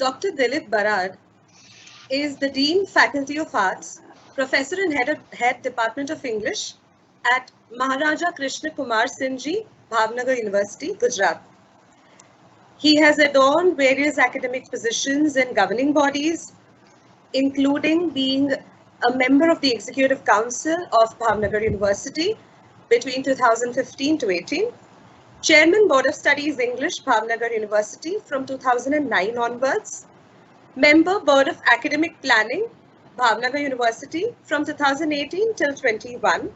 Dr. Dilip Barad is the Dean, Faculty of Arts, Professor and Head Department of English at Maharaja Krishna Kumar Singhji, Bhavnagar University, Gujarat. He has adorned various academic positions in governing bodies, including being a member of the Executive Council of Bhavnagar University between 2015 to 18, Chairman Board of Studies English, Bhavnagar University from 2009 onwards, Member Board of Academic Planning, Bhavnagar University from 2018 till 21,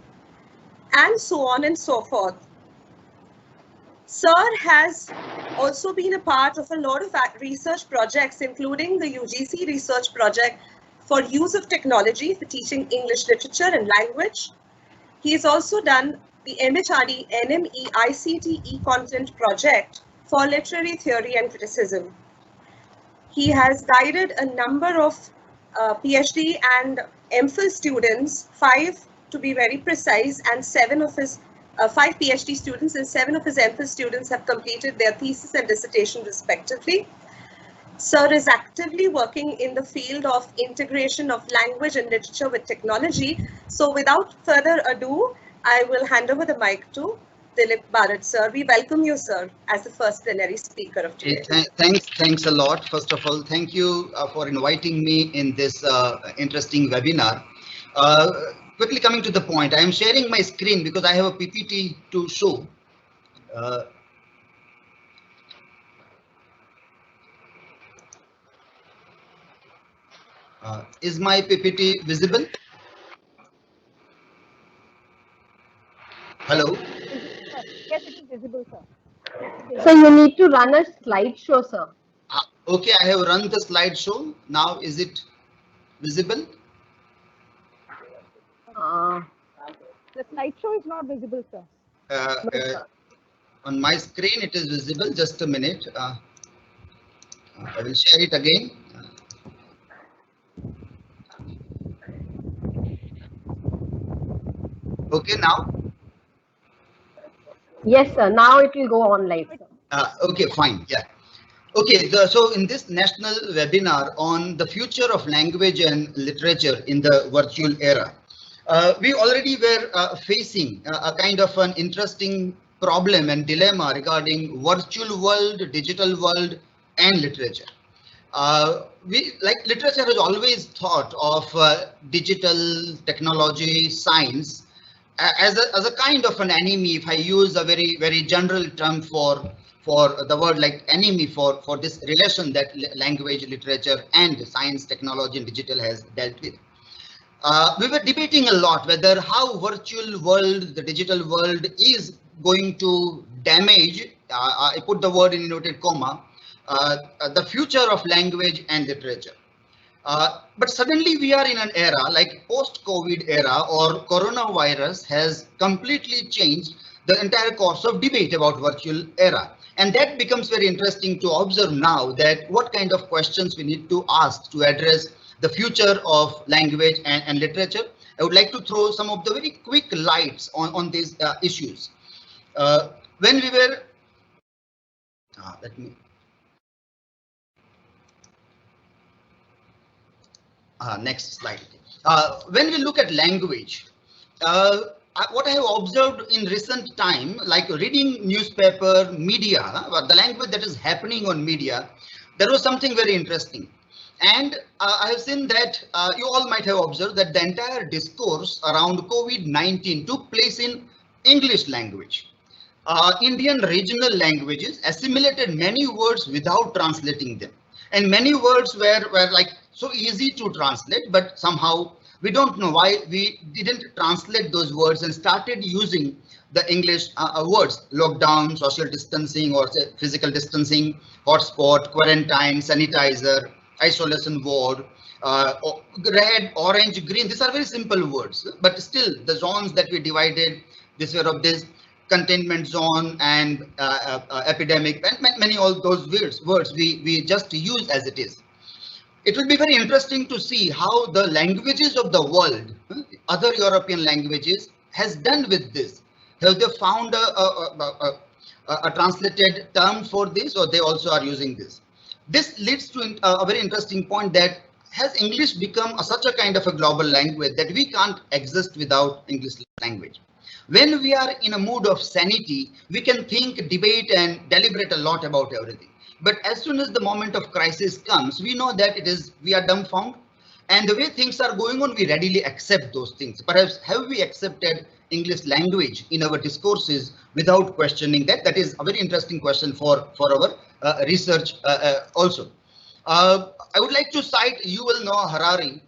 and so on and so forth. Sir has also been a part of a lot of research projects, including the UGC research project for use of technology for teaching English literature and language. He has also done the MHRD NME ICT content project for literary theory and criticism. He has guided a number of PhD and MPhil students, 5 to be very precise, and 7 of his 5 PhD students and 7 of his MPhil students have completed their thesis and dissertation respectively. Sir is actively working in the field of integration of language and literature with technology. So without further ado, I will hand over the mic to Dilip Barad, sir. We welcome you, sir, as the first plenary speaker of today. Thanks a lot. First of all, thank you for inviting me in this interesting webinar. Quickly coming to the point, I am sharing my screen because I have a PPT to show. Is my PPT visible? Hello? Yes, it is visible, sir. So you need to run a slideshow, sir. Okay, I have run the slideshow. Now, is it visible? The slideshow is not visible, sir. On my screen, it is visible. Just a minute. I will share it again. Okay, now? Yes, sir. Now it will go on live, sir. Okay, fine. Yeah. Okay, so in this national webinar on the future of language and literature in the virtual era, we already were facing a kind of an interesting problem and dilemma regarding virtual world, digital world, and literature. Literature has always thought of digital technology, science as a kind of an enemy. If I use a very general term for the word like enemy for this relation that language, literature, and science, technology, and digital has dealt with. We were debating a lot whether how virtual world, the digital world, is going to damage, I put the word in inverted comma, the future of language and literature. But suddenly we are in an era like post-COVID era, or coronavirus has completely changed the entire course of debate about virtual era. And that becomes very interesting to observe now, that what kind of questions we need to ask to address the future of language and literature. I would like to throw some of the very quick lights on these issues. When we were, next slide. When we look at language, what I have observed in recent time, like reading newspaper, media, the language that is happening on media, there was something very interesting. And I have seen that you all might have observed that the entire discourse around COVID-19 took place in English language. Indian regional languages assimilated many words without translating them. And many words were like so easy to translate, but somehow we don't know why we didn't translate those words and started using the English words: lockdown, social distancing, or say physical distancing, hotspot, quarantine, sanitizer, isolation ward, red, orange, green. These are very simple words, but still the zones that we divided, this were of this containment zone and epidemic, and many all those words we just use as it is. It will be very interesting to see how the languages of the world, other European languages, has done with this. Have they found a translated term for this, or they also are using this? This leads to a very interesting point, that has English become such a kind of a global language that we can't exist without English language. When we are in a mood of sanity, we can think, debate, and deliberate a lot about everything. But as soon as the moment of crisis comes, we know that we are dumbfounded. And the way things are going on, we readily accept those things. Perhaps have we accepted English language in our discourses without questioning that? That is a very interesting question for our research also. I would like to cite Yuval Noah Harari,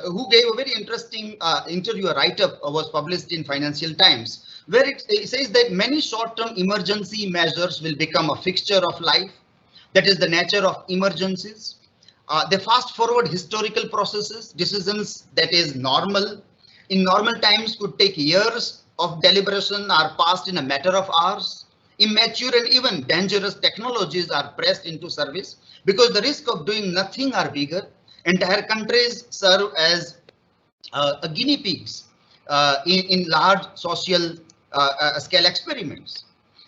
who gave a very interesting interview, a write-up was published in Financial Times, where it says that many short-term emergency measures will become a fixture of life. That is the nature of emergencies. They fast forward historical processes, decisions that is normal. In normal times could take years of deliberation are passed in a matter of hours. Immature and even dangerous technologies are pressed into service because the risk of doing nothing are bigger. Entire countries serve as guinea pigs in large social scale experiments.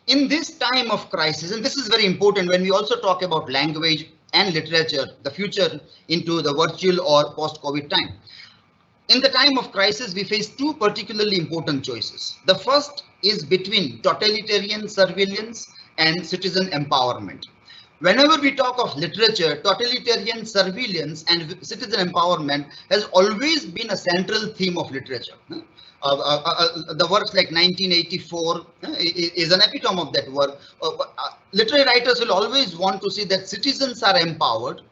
In this time of crisis, and this is very important when we also talk about language and literature, the future into the virtual or post-COVID time. In the time of crisis, we face two particularly important choices. The first is between totalitarian surveillance and citizen empowerment. Whenever we talk of literature, totalitarian surveillance and citizen empowerment has always been a central theme of literature. The works like 1984 is an epitome of that work. Literary writers will always want to see that citizens are empowered,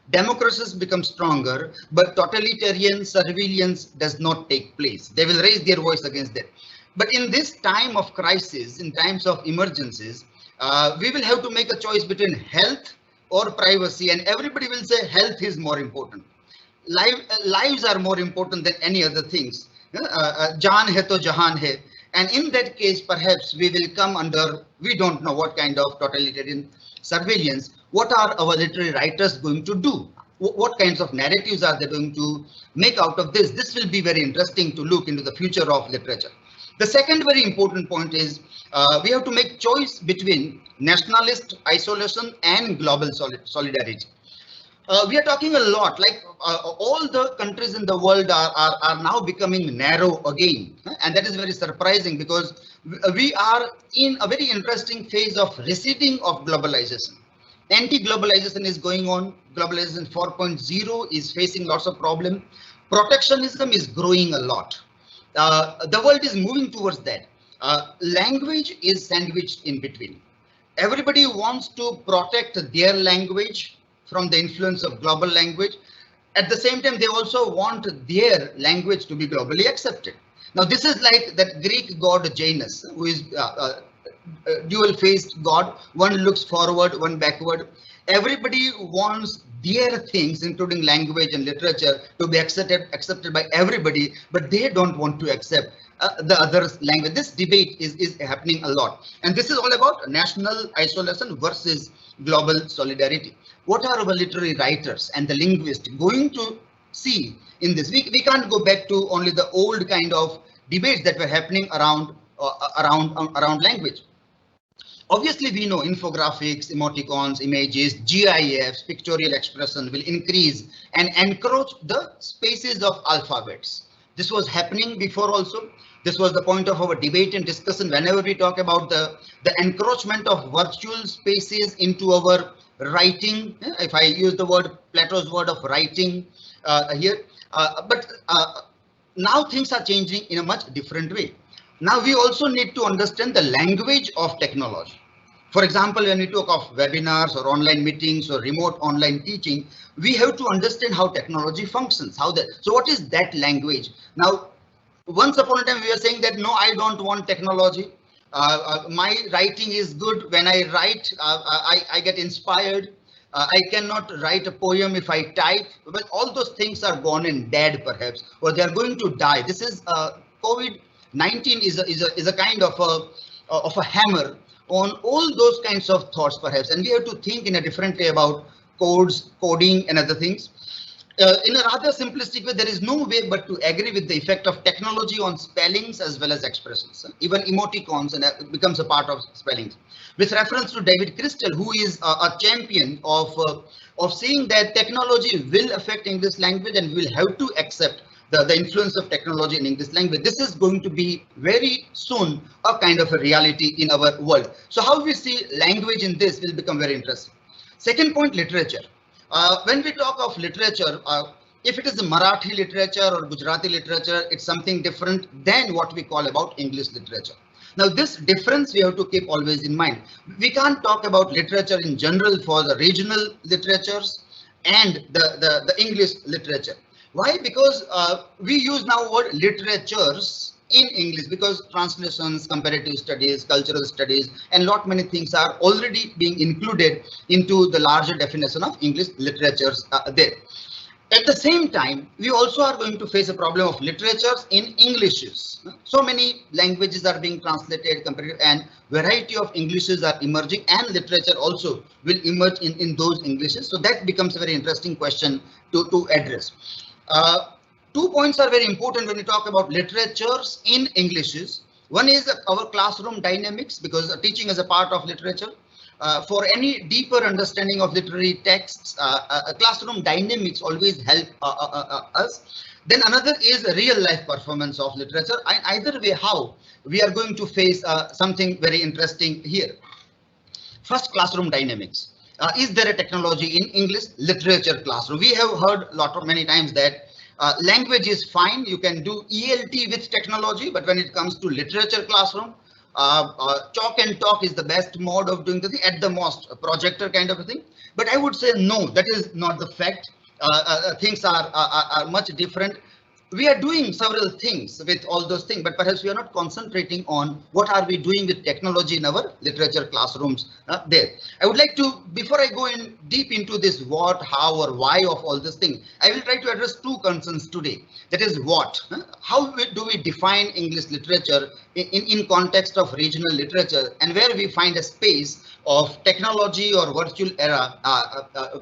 democracies become stronger, but totalitarian surveillance does not take place. They will raise their voice against that. But in this time of crisis, in times of emergencies, we will have to make a choice between health or privacy, and everybody will say health is more important. Lives are more important than any other things. Jaan hai to jahan hai. And in that case, perhaps we will come under, we don't know what kind of totalitarian surveillance. What are our literary writers going to do? What kinds of narratives are they going to make out of this? This will be very interesting to look into the future of literature. The second very important point is we have to make choice between nationalist isolation and global solidarity. We are talking a lot, like all the countries in the world are now becoming narrow again. And that is very surprising because we are in a very interesting phase of receding of globalization. Anti-globalization is going on. Globalization 4.0 is facing lots of problems. Protectionism is growing a lot. The world is moving towards that. Language is sandwiched in between. Everybody wants to protect their language from the influence of global language. At the same time, they also want their language to be globally accepted. Now, this is like that Greek god Janus, who is dual-faced god. One looks forward, one backward. Everybody wants their things, including language and literature, to be accepted by everybody, but they don't want to accept the other's language. This debate is happening a lot. And this is all about national isolation versus global solidarity. What are our literary writers and the linguists going to see in this? We can't go back to only the old kind of debates that were happening around language. Obviously, we know infographics, emoticons, images, GIFs, pictorial expression will increase and encroach the spaces of alphabets. This was happening before also. This was the point of our debate and discussion whenever we talk about the encroachment of virtual spaces into our writing. If I use the word, Plato's word of writing here. But now things are changing in a much different way. Now we also need to understand the language of technology. For example, when we talk of webinars or online meetings or remote online teaching, we have to understand how technology functions. So what is that language? Now, once upon a time, we were saying that, no, I don't want technology. My writing is good. When I write, I get inspired. I cannot write a poem if I type. But all those things are gone and dead, perhaps, or they are going to die. This is COVID-19 is a kind of a hammer on all those kinds of thoughts, perhaps. And we have to think in a different way about codes, coding, and other things. In a rather simplistic way, there is no way but to agree with the effect of technology on spellings as well as expressions. Even emoticons becomes a part of spellings. with reference to David Crystal, who is a champion of saying that technology will affect English language and we'll have to accept the influence of technology in English language. This is going to be very soon a kind of a reality in our world. So how we see language in this will become very interesting. Second point, literature. When we talk of literature, if it is Marathi literature or Gujarati literature, it's something different than what we call about English literature. Now, this difference we have to keep always in mind. We can't talk about literature in general for the regional literatures and the English literature. Why? Because we use now word literatures in English, because translations, comparative studies, cultural studies, and lot many things are already being included into the larger definition of English literatures there. At the same time, we also are going to face a problem of literatures in Englishes. So many languages are being translated, comparative, and variety of Englishes are emerging, and literature also will emerge in those Englishes. So that becomes a very interesting question to address. 2 points are very important when we talk about literatures in Englishes. One is our classroom dynamics, because teaching is a part of literature. For any deeper understanding of literary texts, classroom dynamics always help us. Then another is a real life performance of literature. Either way, how we are going to face something very interesting here. First, classroom dynamics. Is there a technology in English literature classroom? We have heard many times that language is fine. You can do ELT with technology, but when it comes to literature classroom, chalk and talk is the best mode of doing the thing, at the most a projector kind of a thing. But I would say no, that is not the fact. Things are much different. We are doing several things with all those things, but perhaps we are not concentrating on what are we doing with technology in our literature classrooms there. I would like to, before I go in deep into this what, how, or why of all this thing, I will try to address two concerns today. That is what, how do we define English literature in context of regional literature, and where we find a space of technology or virtual era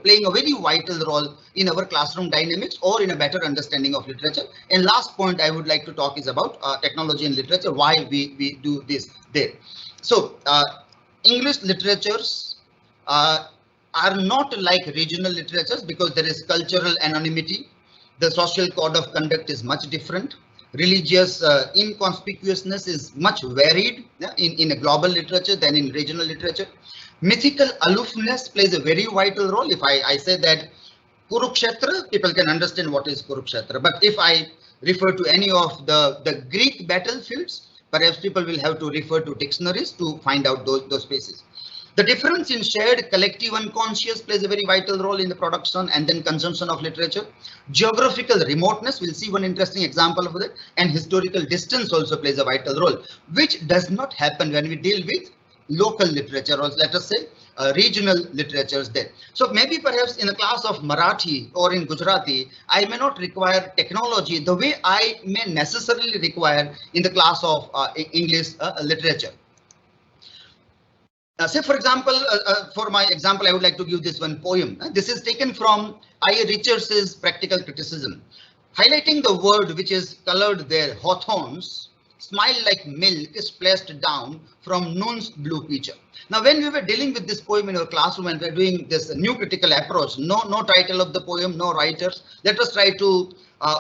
playing a very vital role in our classroom dynamics or in a better understanding of literature. And last point I would like to talk is about technology and literature, why we do this there. So English literatures are not like regional literatures because there is cultural anonymity. The social code of conduct is much different. Religious inconspicuousness is much varied in a global literature than in regional literature. Mythical aloofness plays a very vital role. If I say that Kurukshetra, people can understand what is Kurukshetra. But if I refer to any of the Greek battlefields, perhaps people will have to refer to dictionaries to find out those spaces. The difference in shared collective unconscious plays a very vital role in the production and then consumption of literature. Geographical remoteness, we'll see one interesting example of that, and historical distance also plays a vital role, which does not happen when we deal with local literature, or let us say regional literatures there. So maybe perhaps in a class of Marathi or in Gujarati, I may not require technology the way I may necessarily require in the class of English literature. Say, for example, for my example, I would like to give this one poem. This is taken from I. Richards's Practical Criticism, highlighting the word which is colored there, Hawthorne's smile like milk is splashed down from noon's blue pitcher. Now, when we were dealing with this poem in our classroom and we're doing this new critical approach, no title of the poem, no writers, let us try to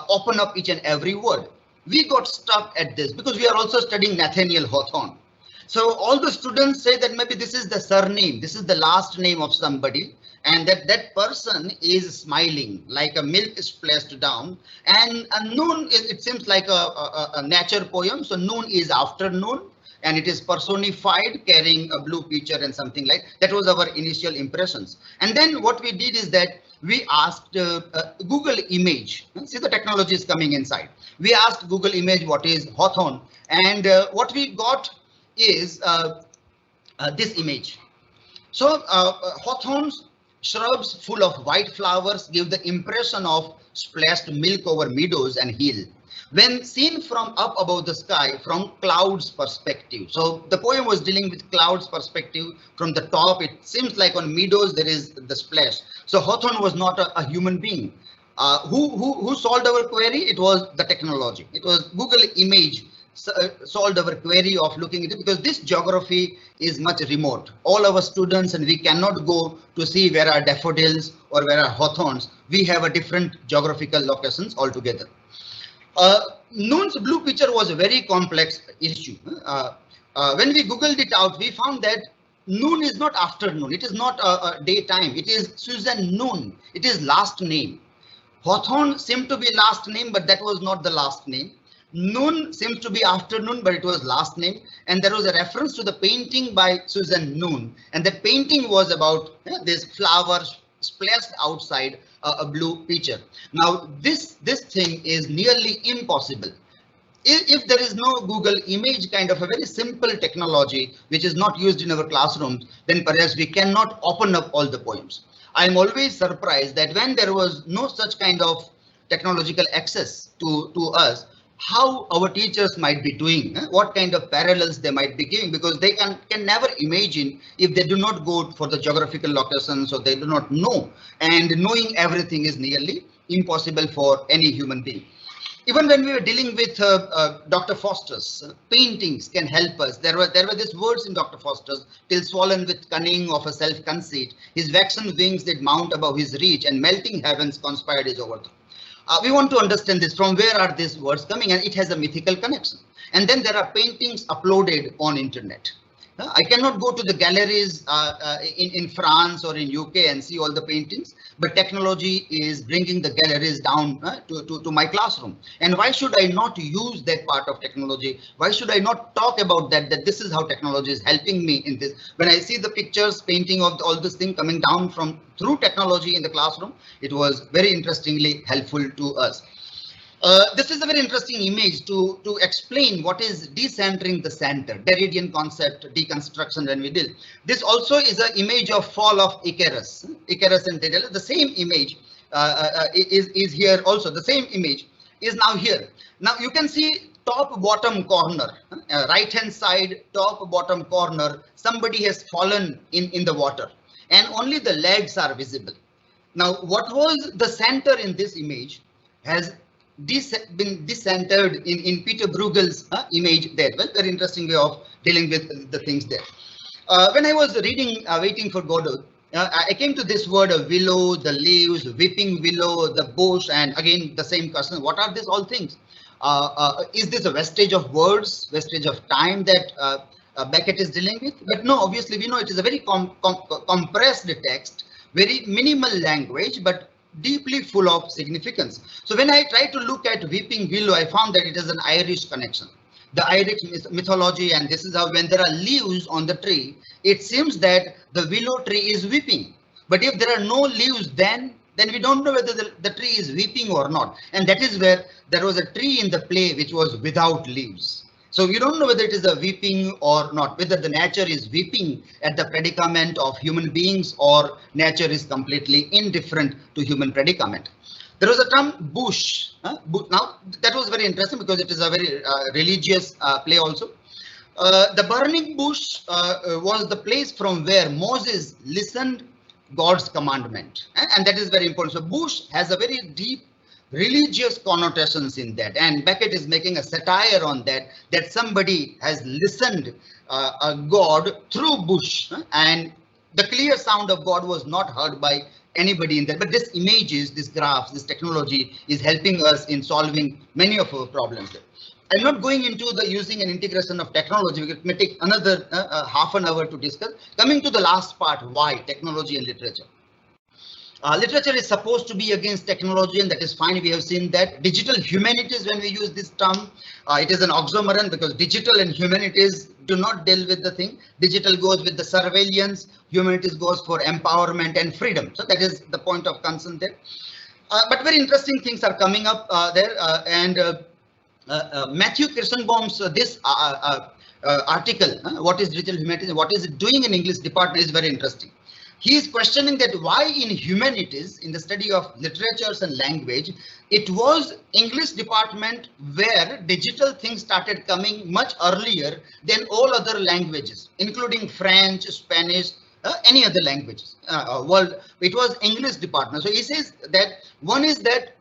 open up each and every word. We got stuck at this because we are also studying Nathaniel Hawthorne. So all the students say that maybe this is the surname, this is the last name of somebody, and that person is smiling like a milk is splashed down. And noon, it seems like a nature poem. So noon is afternoon, and it is personified carrying a blue pitcher and something like that. Was our initial impressions. And then what we did is that we asked Google Image. See, the technology is coming inside. We asked Google Image what is Hawthorne, and what we got is this image. So Hawthorne's shrubs full of white flowers give the impression of splashed milk over meadows and hill when seen from up above the sky from clouds perspective. So the poem was dealing with clouds perspective from the top. It seems like on meadows there is the splash. So Hawthorne was not a human being. Who solved our query? It was the technology. It was Google Image solved our query of looking at it, because this geography is much remote. All our students, and we cannot go to see where are daffodils or where are hawthorns. We have a different geographical locations altogether. Noon's blue picture was a very complex issue. When we googled it out, we found that noon is not afternoon. It is not a daytime. It is Susan Noon. It is last name. Hawthorne seemed to be last name, but that was not the last name. Noon seems to be afternoon, but it was last name. And there was a reference to the painting by Susan Noon. And the painting was about this flowers splashed outside a blue picture. Now, this thing is nearly impossible. If there is no Google image kind of a very simple technology, which is not used in our classrooms, then perhaps we cannot open up all the poems. I'm always surprised that when there was no such kind of technological access to us, how our teachers might be doing, what kind of parallels they might be giving, because they can never imagine if they do not go for the geographical locations, or they do not know, and knowing everything is nearly impossible for any human being. Even when we were dealing with Dr. Foster's paintings can help us. There were these words in Dr. Foster's: till swollen with cunning of a self-conceit, his waxen wings did mount above his reach, and melting heavens conspired his overthrow. We want to understand this, from where are these words coming, and it has a mythical connection. And then there are paintings uploaded on internet. I cannot go to the galleries in France or in UK and see all the paintings, but technology is bringing the galleries down to my classroom. And why should I not use that part of technology? Why should I not talk about that this is how technology is helping me in this? When I see the pictures, painting of all this thing coming down through technology in the classroom, it was very interestingly helpful to us. This is a very interesting image to explain what is decentering the center, Derridian concept, deconstruction when we deal. This also is an image of fall of Icarus. Icarus and Daedalus, the same image is here also. The same image is now here. Now you can see top bottom corner, right hand side, top bottom corner, somebody has fallen in the water and only the legs are visible. Now what was the center in this image has been decentered in Peter Bruegel's image there. Well, very interesting way of dealing with the things there. When I was reading Waiting for Godot, I came to this word of willow, the leaves, weeping willow, the bush, and again the same question: what are these all things? Is this a vestige of words, vestige of time that Beckett is dealing with? But no, obviously we know it is a very compressed text, very minimal language, but deeply full of significance. So when I try to look at weeping willow, I found that it is an Irish connection, the Irish mythology, and this is how when there are leaves on the tree, it seems that the willow tree is weeping. But if there are no leaves, then we don't know whether the tree is weeping or not. And that is where there was a tree in the play which was without leaves. So you don't know whether it is a weeping or not, whether the nature is weeping at the predicament of human beings or nature is completely indifferent to human predicament. There was a term bush. Now that was very interesting because it is a very religious play also. The burning bush was the place from where Moses listened God's commandment, and that is very important. So bush has a very deep religious connotations in that, and Beckett is making a satire on that somebody has listened God through bush, and the clear sound of God was not heard by anybody in there. But this images, this graphs, this technology is helping us in solving many of our problems there. I'm not going into the using and integration of technology. It may take another half an hour to discuss. Coming to the last part, why technology and literature. Literature is supposed to be against technology, and that is fine. We have seen that. Digital humanities, when we use this term, it is an oxymoron because digital and humanities do not deal with the thing. Digital goes with the surveillance, humanities goes for empowerment and freedom. So that is the point of concern there. But very interesting things are coming up there. Matthew Kirschenbaum's this article, what is digital humanities, what is it doing in English department, is very interesting. He is questioning that why in humanities, in the study of literatures and language, it was English department where digital things started coming much earlier than all other languages, including French, Spanish, any other languages world. It was English department. So he says that one is that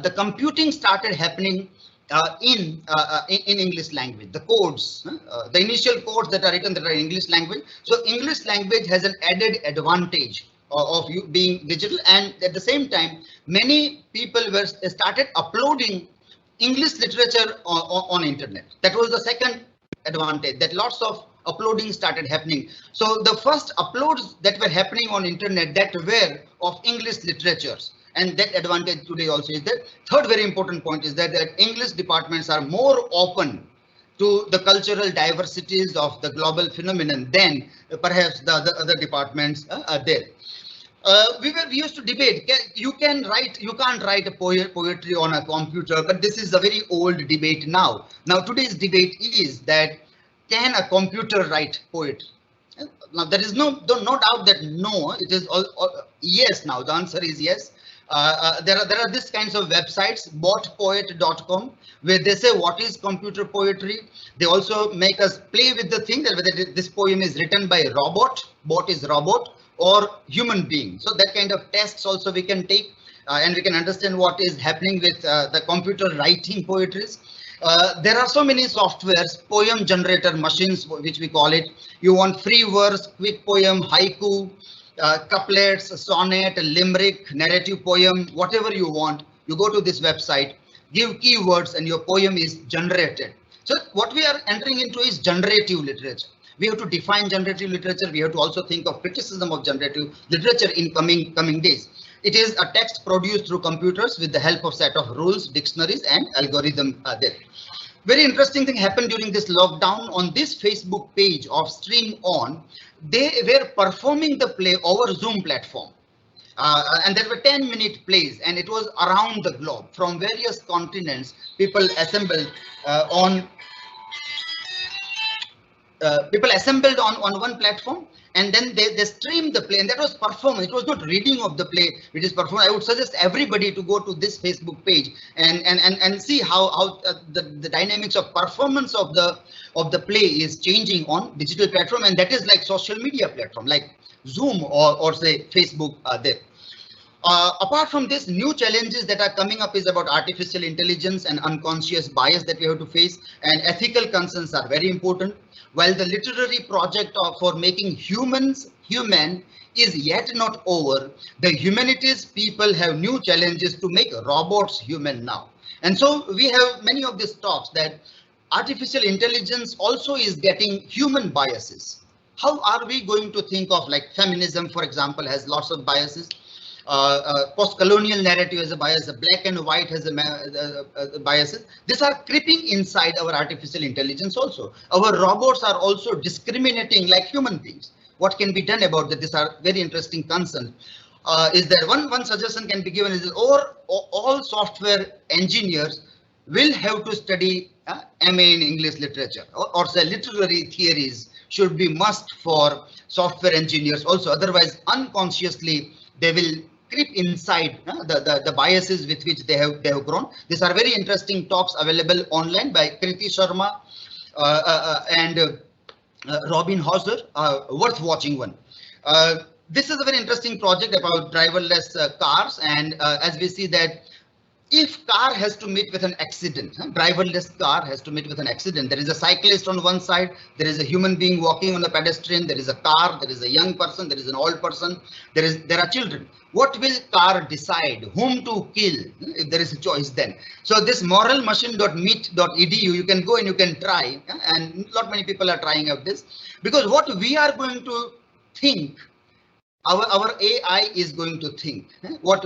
the computing started happening in English language, the codes, the initial codes that are written that are in English language. So English language has an added advantage of you being digital, and at the same time, many people were started uploading English literature on internet. That was the second advantage, that lots of uploading started happening. So the first uploads that were happening on internet that were of English literatures, and that advantage today also is there. Third very important point is that English departments are more open to the cultural diversities of the global phenomenon than perhaps the other departments are there. We used to debate, you can't write a poetry on a computer, but this is a very old debate now. Now today's debate is that, can a computer write poetry? Now there is no doubt that no, it is yes. Now the answer is yes. There are these kinds of websites, botpoet.com, where they say what is computer poetry. They also make us play with the thing that whether this poem is written by a robot, bot is robot, or human being. So that kind of tests also we can take, and we can understand what is happening with the computer writing poetries. There are so many softwares, poem generator machines, which we call it. You want free verse, quick poem, haiku, couplets, sonnet, limerick, narrative poem, whatever you want. You go to this website, give keywords, and your poem is generated. So what we are entering into is generative literature. We have to define generative literature. We have to also think of criticism of generative literature in coming days. It is a text produced through computers with the help of set of rules, dictionaries, and algorithm there. Very interesting thing happened during this lockdown. On this Facebook page of Stream On, they were performing the play over Zoom platform. And there were 10-minute plays, and it was around the globe from various continents. People assembled on one platform, and then they streamed the play, and that was performance. It was not reading of the play, it is performance. I would suggest everybody to go to this Facebook page and see how the dynamics of performance of the play is changing on digital platform, and that is like social media platform like Zoom or say Facebook there. Apart from this, new challenges that are coming up is about artificial intelligence and unconscious bias that we have to face, and ethical concerns are very important. While the literary project for making humans human is yet not over, the humanities people have new challenges to make robots human now. And so we have many of these talks that artificial intelligence also is getting human biases. How are we going to think of, like, feminism, for example, has lots of biases. Post-colonial narrative has a bias, a black and white has a biases. These are creeping inside our artificial intelligence also. Our robots are also discriminating like human beings. What can be done about that? These are very interesting concerns. Is there one suggestion can be given is all software engineers will have to study MA in English literature, or say literary theories should be must for software engineers also. Otherwise, unconsciously, they will creep inside the biases with which they have grown. These are very interesting talks available online by Kriti Sharma and Robin Hauser, worth watching one. This is a very interesting project about driverless cars, and as we see that if car has to meet with an accident, driverless car has to meet with an accident, there is a cyclist on one side, there is a human being walking on the pedestrian, there is a car, there is a young person, there is an old person, there are children. What will car decide whom to kill if there is a choice then? So this moralmachine.meet.edu, you can go and you can try, and not many people are trying out this, because what we are going to think, our AI is going to think. What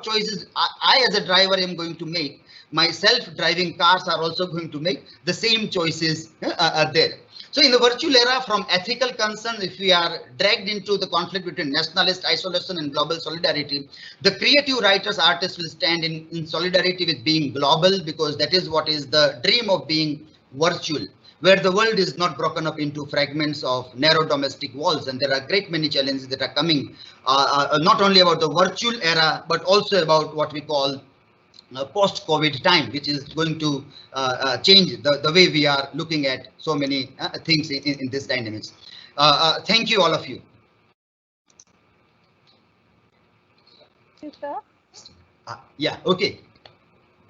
choices I as a driver am going to make, my self-driving cars are also going to make the same choices are there. So in the virtual era, from ethical concern, if we are dragged into the conflict between nationalist isolation and global solidarity, the creative writers, artists will stand in solidarity with being global, because that is what is the dream of being virtual, where the world is not broken up into fragments of narrow domestic walls. And there are great many challenges that are coming, not only about the virtual era, but also about what we call post-COVID time, which is going to change the way we are looking at so many things in this dynamics. Thank you, all of you. Thank you, sir. Yeah, okay.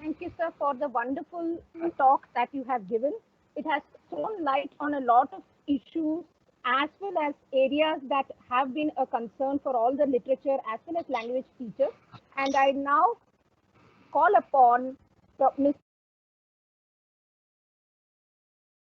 Thank you, sir, for the wonderful talk that you have given. It has thrown light on a lot of issues as well as areas that have been a concern for all the literature as well as language teachers. And I now call upon Ms.